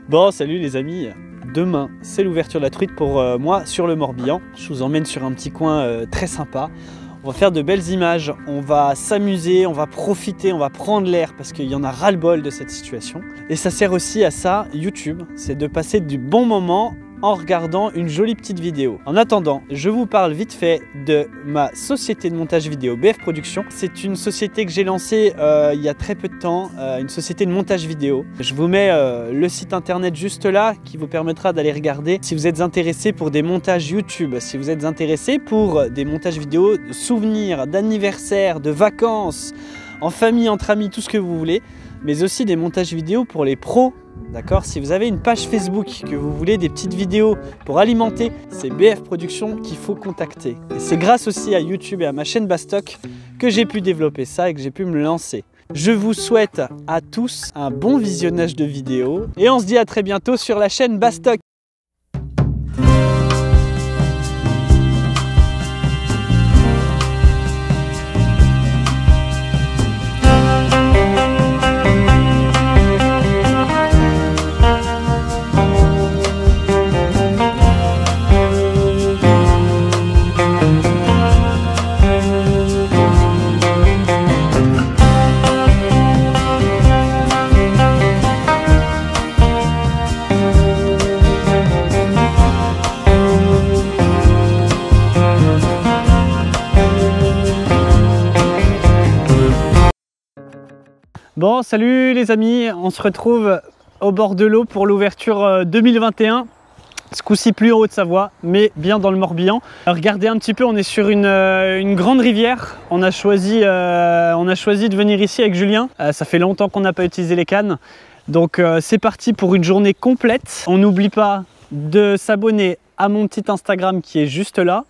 Bon, salut les amis. Demain, c'est l'ouverture de la truite pour moi sur le Morbihan. Je vous emmène sur un petit coin très sympa. On va faire de belles images, on va s'amuser, on va profiter, on va prendre l'air parce qu'il y en a ras-le-bol de cette situation. Et ça sert aussi à ça, YouTube, c'est de passer du bon moment en regardant une jolie petite vidéo. En attendant, je vous parle vite fait de ma société de montage vidéo BF Productions. C'est une société que j'ai lancée il y a très peu de temps, une société de montage vidéo. Je vous mets le site internet juste là qui vous permettra d'aller regarder si vous êtes intéressé pour des montages YouTube, si vous êtes intéressé pour des montages vidéo de souvenirs, d'anniversaires, de vacances, en famille, entre amis, tout ce que vous voulez, mais aussi des montages vidéo pour les pros. D'accord, si vous avez une page Facebook, que vous voulez des petites vidéos pour alimenter, c'est BF Productions qu'il faut contacter. Et c'est grâce aussi à YouTube et à ma chaîne Bastock que j'ai pu développer ça et que j'ai pu me lancer. Je vous souhaite à tous un bon visionnage de vidéos et on se dit à très bientôt sur la chaîne Bastock. Bon, salut les amis, on se retrouve au bord de l'eau pour l'ouverture 2021. Ce coup-ci plus en Haute-Savoie, mais bien dans le Morbihan. Regardez un petit peu, on est sur une grande rivière. On a choisi de venir ici avec Julien. Ça fait longtemps qu'on n'a pas utilisé les cannes. Donc c'est parti pour une journée complète. On n'oublie pas de s'abonner à mon petit Instagram qui est juste là.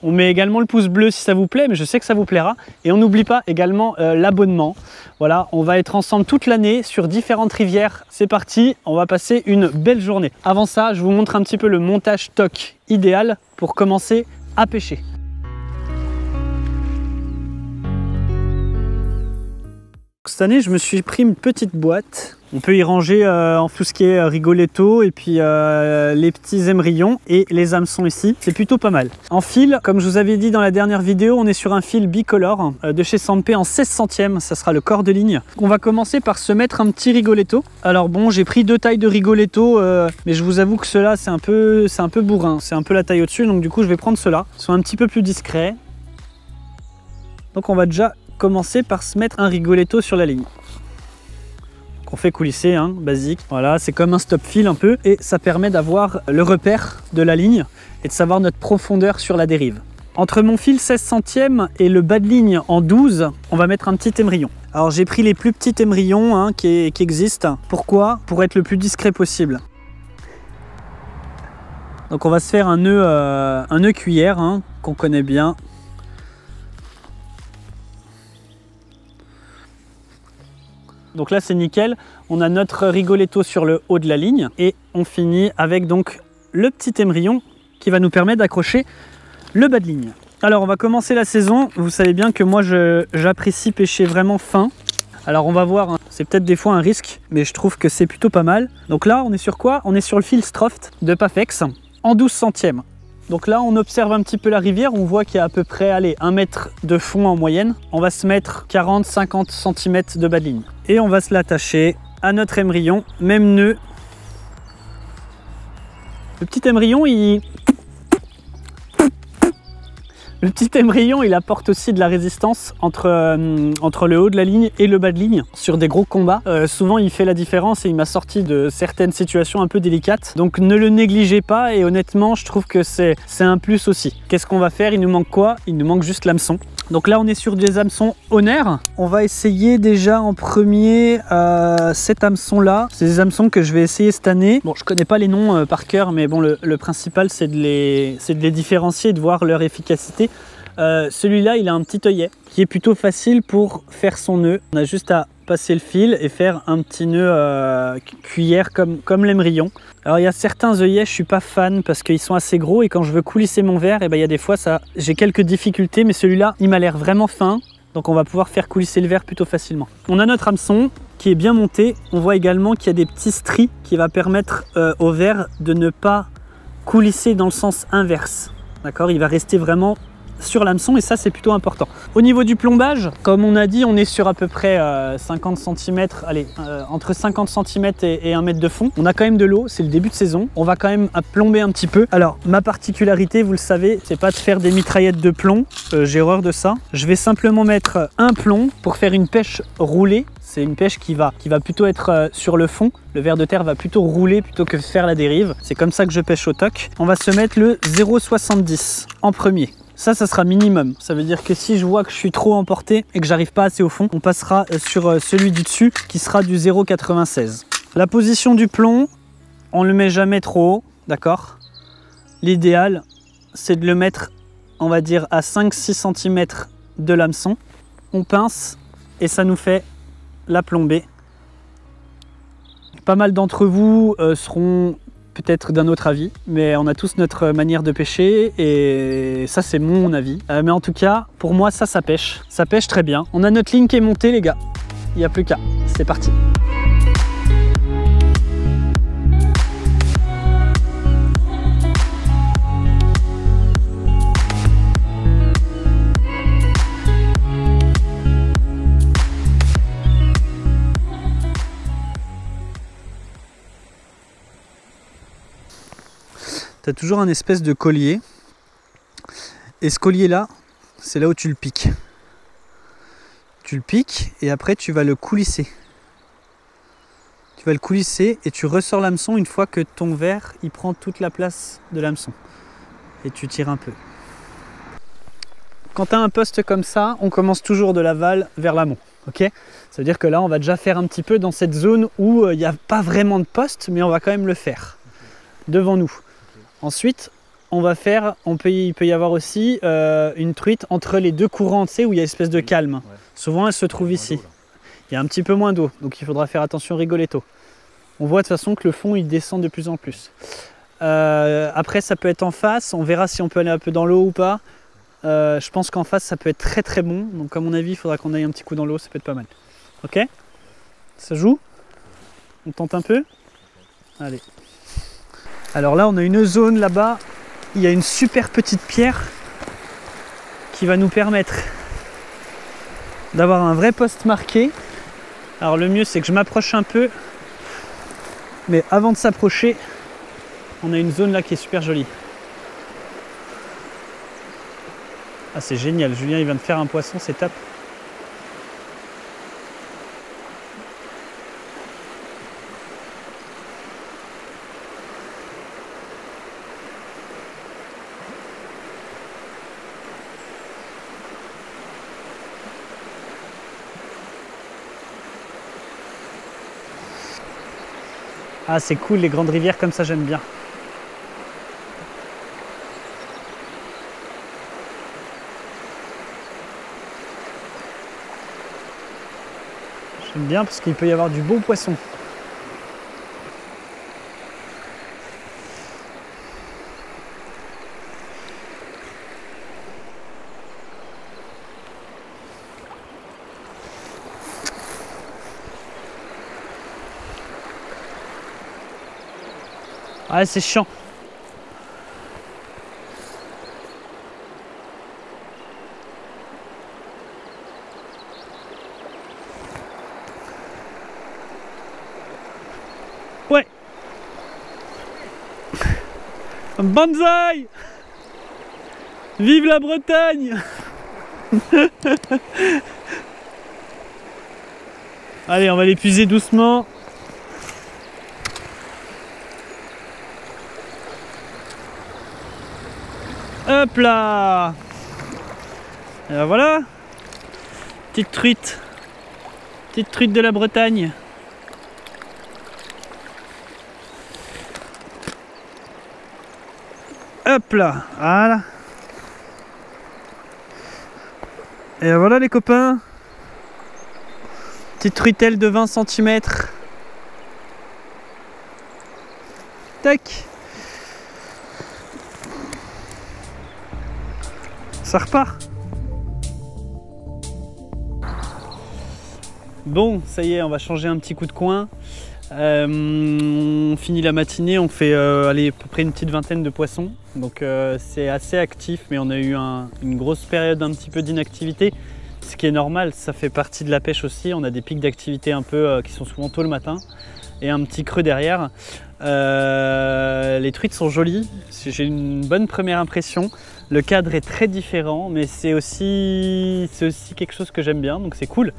On met également le pouce bleu si ça vous plaît, mais je sais que ça vous plaira. Et on n'oublie pas également l'abonnement. Voilà, on va être ensemble toute l'année sur différentes rivières. C'est parti, on va passer une belle journée. Avant ça, je vous montre un petit peu le montage stock idéal pour commencer à pêcher. Cette année, je me suis pris une petite boîte. On peut y ranger en tout ce qui est rigoletto et puis les petits émerillons et les hameçons ici. C'est plutôt pas mal. En fil, comme je vous avais dit dans la dernière vidéo, on est sur un fil bicolore de chez Sampé en 16 centièmes. Ça sera le corps de ligne. On va commencer par se mettre un petit rigoletto. Alors bon, j'ai pris deux tailles de rigoletto, mais je vous avoue que ceux-là, c'est un peu bourrin. C'est un peu la taille au-dessus, donc du coup, je vais prendre ceux-là. Ils sont un petit peu plus discrets. Donc on va déjà commencer par se mettre un rigoletto sur la ligne. On fait coulisser, hein, basique. Voilà, c'est comme un stop fil un peu et ça permet d'avoir le repère de la ligne et de savoir notre profondeur sur la dérive. Entre mon fil 16 centièmes et le bas de ligne en 12, on va mettre un petit émerillon. Alors j'ai pris les plus petits émerillons hein, qui existent. Pourquoi? Pour être le plus discret possible. Donc on va se faire un nœud cuillère hein, qu'on connaît bien. Donc là c'est nickel, on a notre rigoletto sur le haut de la ligne et on finit avec donc le petit émerillon qui va nous permettre d'accrocher le bas de ligne. Alors on va commencer la saison, vous savez bien que moi j'apprécie pêcher vraiment fin. Alors on va voir, hein. C'est peut-être des fois un risque, mais je trouve que c'est plutôt pas mal. Donc là on est sur quoi? On est sur le fil Stroft de Pafex en 12 centièmes. Donc là, on observe un petit peu la rivière, on voit qu'il y a à peu près 1 mètre de fond en moyenne. On va se mettre 40-50 cm de bas de ligne. Et on va se l'attacher à notre émerillon, même nœud. Le petit émerillon, il apporte aussi de la résistance entre le haut de la ligne et le bas de ligne sur des gros combats. Souvent il fait la différence et il m'a sorti de certaines situations un peu délicates. Donc ne le négligez pas et honnêtement je trouve que c'est un plus aussi. Qu'est-ce qu'on va faire? Il nous manque quoi? Il nous manque juste l'hameçon. Donc là on est sur des hameçons Honor. On va essayer déjà en premier cet hameçon là. C'est des hameçons que je vais essayer cette année. Bon, je connais pas les noms par cœur, mais bon, le principal c'est de les différencier et de voir leur efficacité. Celui-là il a un petit œillet qui est plutôt facile pour faire son nœud. On a juste à passer le fil et faire un petit nœud cuillère comme l'émerillon. Alors il y a certains œillets, je suis pas fan parce qu'ils sont assez gros et quand je veux coulisser mon verre, et ben, il y a des fois j'ai quelques difficultés, mais celui-là il m'a l'air vraiment fin. Donc on va pouvoir faire coulisser le verre plutôt facilement. On a notre hameçon, qui est bien monté. On voit également qu'il y a des petits stries qui va permettre au verre de ne pas coulisser dans le sens inverse. D'accord, il va rester vraiment sur l'hameçon et ça c'est plutôt important. Au niveau du plombage, comme on a dit, on est sur à peu près 50 cm, allez, entre 50 cm et 1 mètre de fond. On a quand même de l'eau, c'est le début de saison. On va quand même plomber un petit peu. Alors ma particularité, vous le savez, c'est pas de faire des mitraillettes de plomb, j'ai horreur de ça. Je vais simplement mettre un plomb pour faire une pêche roulée. C'est une pêche qui va plutôt être sur le fond. Le ver de terre va plutôt rouler plutôt que faire la dérive. C'est comme ça que je pêche au toc. On va se mettre le 0,70 en premier. Ça sera minimum. Ça veut dire que si je vois que je suis trop emporté et que j'arrive pas assez au fond, on passera sur celui du dessus qui sera du 0,96. La position du plomb, on le met jamais trop haut, d'accord? L'idéal, c'est de le mettre, on va dire, à 5-6 cm de l'hameçon. On pince et ça nous fait la plombée. Pas mal d'entre vous seront peut-être d'un autre avis, mais on a tous notre manière de pêcher et ça c'est mon avis. Mais en tout cas, pour moi ça pêche. Ça pêche très bien. On a notre ligne qui est montée les gars. Il n'y a plus qu'à. C'est parti. Tu as toujours un espèce de collier. Et ce collier-là, c'est là où tu le piques. Tu le piques et après tu vas le coulisser. Tu vas le coulisser et tu ressors l'hameçon une fois que ton verre il prend toute la place de l'hameçon. Et tu tires un peu. Quand tu as un poste comme ça, on commence toujours de l'aval vers l'amont. Okay, ça veut dire que là, on va déjà faire un petit peu dans cette zone où il n'y a pas vraiment de poste, mais on va quand même le faire devant nous. Ensuite, il peut y avoir aussi une truite entre les deux courants, tu sais, où il y a une espèce de calme. Ouais. Souvent, elle se trouve ici. Il y a un petit peu moins d'eau, donc il faudra faire attention rigoletto. On voit de toute façon que le fond, il descend de plus en plus. Après, ça peut être en face. On verra si on peut aller un peu dans l'eau ou pas. Je pense qu'en face, ça peut être très très bon. Donc, à mon avis, il faudra qu'on aille un petit coup dans l'eau. Ça peut être pas mal. Ok? Ça joue? On tente un peu? Allez. Alors là, on a une zone là-bas, il y a une super petite pierre qui va nous permettre d'avoir un vrai poste marqué. Alors le mieux, c'est que je m'approche un peu, mais avant de s'approcher, on a une zone là qui est super jolie. Ah, c'est génial, Julien il vient de faire un poisson, c'est top. Ah, c'est cool, les grandes rivières comme ça, j'aime bien. J'aime bien parce qu'il peut y avoir du beau poisson. Ah, c'est chiant. Ouais. Banzai! Vive la Bretagne! Allez, on va l'épuiser doucement. Hop là! Et ben voilà, petite truite de la Bretagne. Hop là, voilà. Et ben voilà les copains, petite truitelle de 20 cm. Tac. Ça repart. Bon, ça y est, on va changer un petit coup de coin. On finit la matinée, on fait allez, à peu près une petite vingtaine de poissons. Donc c'est assez actif, mais on a eu une grosse période un petit peu d'inactivité. Ce qui est normal, ça fait partie de la pêche aussi. On a des pics d'activité un peu qui sont souvent tôt le matin et un petit creux derrière. Les truites sont jolies, j'ai une bonne première impression. Le cadre est très différent, mais c'est aussi quelque chose que j'aime bien, donc c'est cool.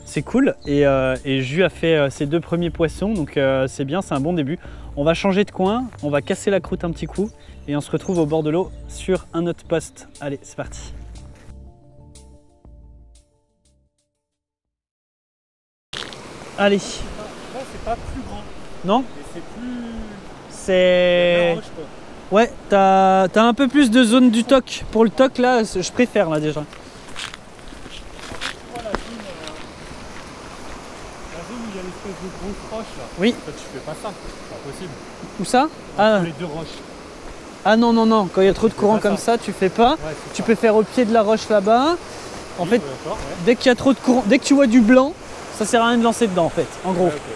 C'est cool et Jus a fait ses 2 premiers poissons, donc c'est bien, c'est un bon début. On va changer de coin, on va casser la croûte un petit coup et on se retrouve au bord de l'eau sur un autre poste. Allez, c'est parti. Allez. Là, c'est pas plus grand. Non? Mais c'est plus... C'est... Ouais, t'as un peu plus de zone du toc. Pour le toc, là, je préfère, là, déjà. La zone où il y a l'espèce de grosse roche, là. Oui. En fait, tu fais pas ça, c'est pas possible. Où ça? Ah. Les 2 roches. Ah non, non, non. Quand il y a trop de courant comme ça, tu fais pas. Ouais, tu peux faire au pied de la roche là-bas. En fait, ouais. dès qu'il y a trop de courant, dès que tu vois du blanc, ça sert à rien de lancer dedans, en fait, en gros. Ouais, okay.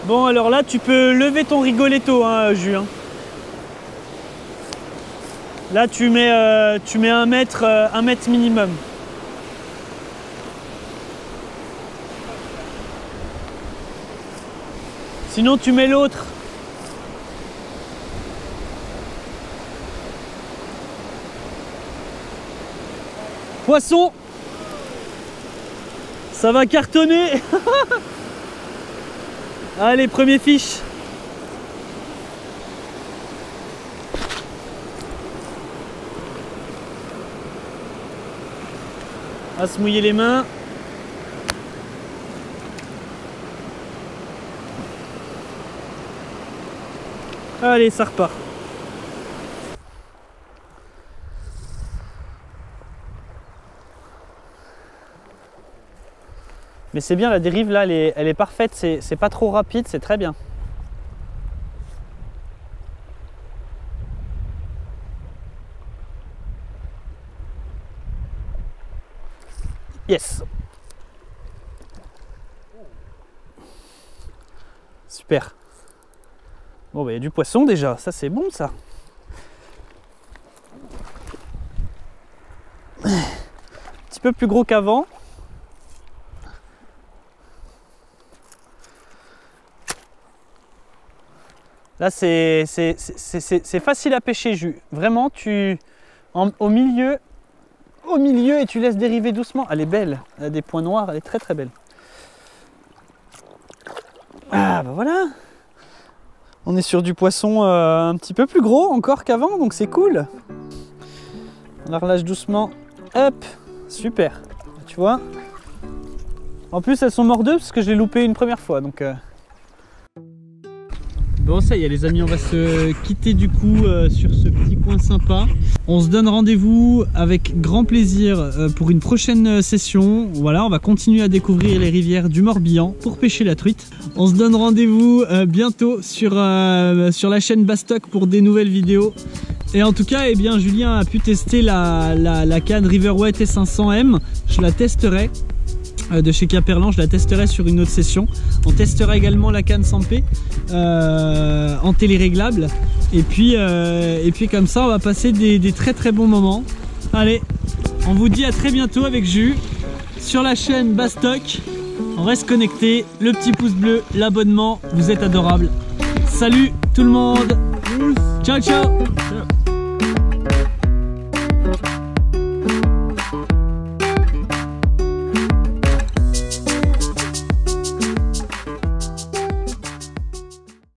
Bon, alors là, tu peux lever ton rigoletto, hein, Jus. Hein. Là, tu mets 1 mètre minimum. Sinon, tu mets l'autre. Poisson! Ça va cartonner! Allez, premier fiche. À se mouiller les mains. Allez, ça repart. Mais c'est bien, la dérive là, elle est parfaite, c'est pas trop rapide, c'est très bien. Yes. Super. Bon, bah, il y a du poisson déjà, ça c'est bon ça. Un petit peu plus gros qu'avant. Là, c'est facile à pêcher, Jus. Vraiment, au milieu et tu laisses dériver doucement. Elle est belle, elle a des points noirs, elle est très très belle. Ah, bah voilà. On est sur du poisson un petit peu plus gros encore qu'avant, donc c'est cool. On la relâche doucement. Hop, super. Tu vois. En plus, elles sont mordeuses parce que je l'ai loupé une première fois, donc... Bon, ça y est les amis, on va se quitter du coup sur ce petit coin sympa. On se donne rendez-vous avec grand plaisir pour une prochaine session. Voilà, on va continuer à découvrir les rivières du Morbihan pour pêcher la truite. On se donne rendez-vous bientôt sur la chaîne Bastock pour des nouvelles vidéos. Et en tout cas, eh bien, Julien a pu tester la canne Riverway T500M. Je la testerai. De chez Caperlan, je la testerai sur une autre session. On testera également la canne Sampé en téléréglable et puis comme ça on va passer des très très bons moments. Allez, on vous dit à très bientôt avec Jus sur la chaîne Bastock. On reste connecté, le petit pouce bleu, l'abonnement, vous êtes adorables. Salut tout le monde, ciao ciao.